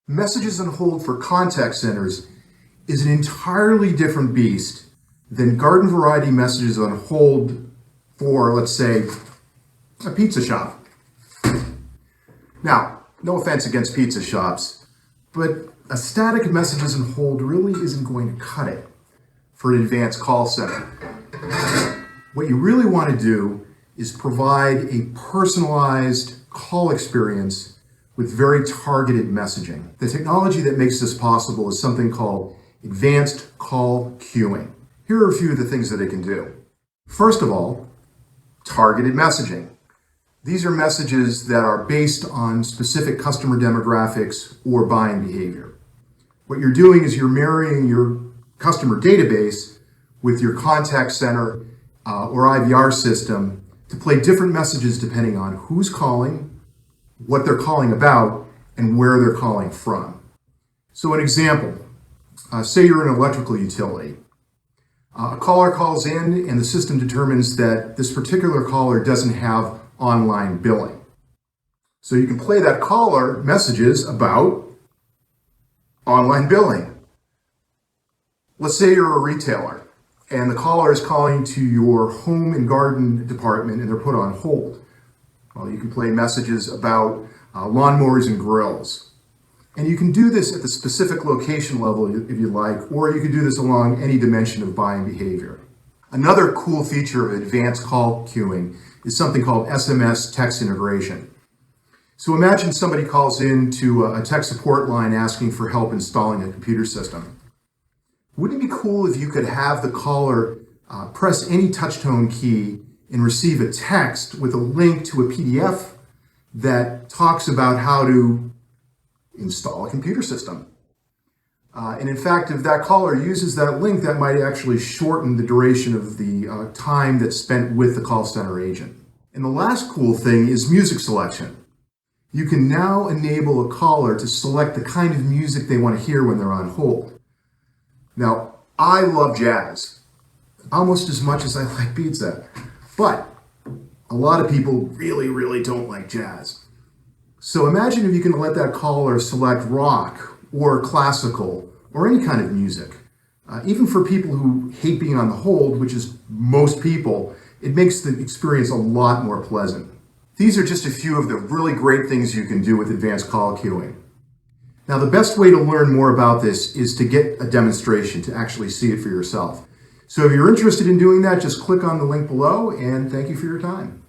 Messages on hold for contact centers is an entirely different beast than garden variety messages on hold for, let's say, a pizza shop. Now, no offense against pizza shops, but a static messages on hold really isn't going to cut it for an advanced call center. What you really want to do is provide a personalized call experience with very targeted messaging. The technology that makes this possible is something called advanced call queuing. Here are a few of the things that it can do. First of all, targeted messaging. These are messages that are based on specific customer demographics or buying behavior. What you're doing is you're marrying your customer database with your contact center or IVR system to play different messages depending on who's calling, what they're calling about, and where they're calling from. So an example, say you're an electrical utility. A caller calls in and the system determines that this particular caller doesn't have online billing. So you can play that caller messages about online billing. Let's say you're a retailer and the caller is calling to your home and garden department and they're put on hold. Well, you can play messages about lawnmowers and grills. And you can do this at the specific location level if you like, or you can do this along any dimension of buying behavior. Another cool feature of advanced call queuing is something called SMS text integration. So imagine somebody calls into a tech support line asking for help installing a computer system. Wouldn't it be cool if you could have the caller press any touch-tone key and receive a text with a link to a PDF that talks about how to install a computer system. And in fact, if that caller uses that link, that might actually shorten the duration of the time that's spent with the call center agent. And the last cool thing is music selection. You can now enable a caller to select the kind of music they want to hear when they're on hold. Now, I love jazz, almost as much as I like pizza. But a lot of people really, really don't like jazz. So imagine if you can let that caller select rock or classical or any kind of music. Even for people who hate being on the hold, which is most people, it makes the experience a lot more pleasant. These are just a few of the really great things you can do with advanced call queuing. Now, the best way to learn more about this is to get a demonstration, to actually see it for yourself. So if you're interested in doing that, just click on the link below, and thank you for your time.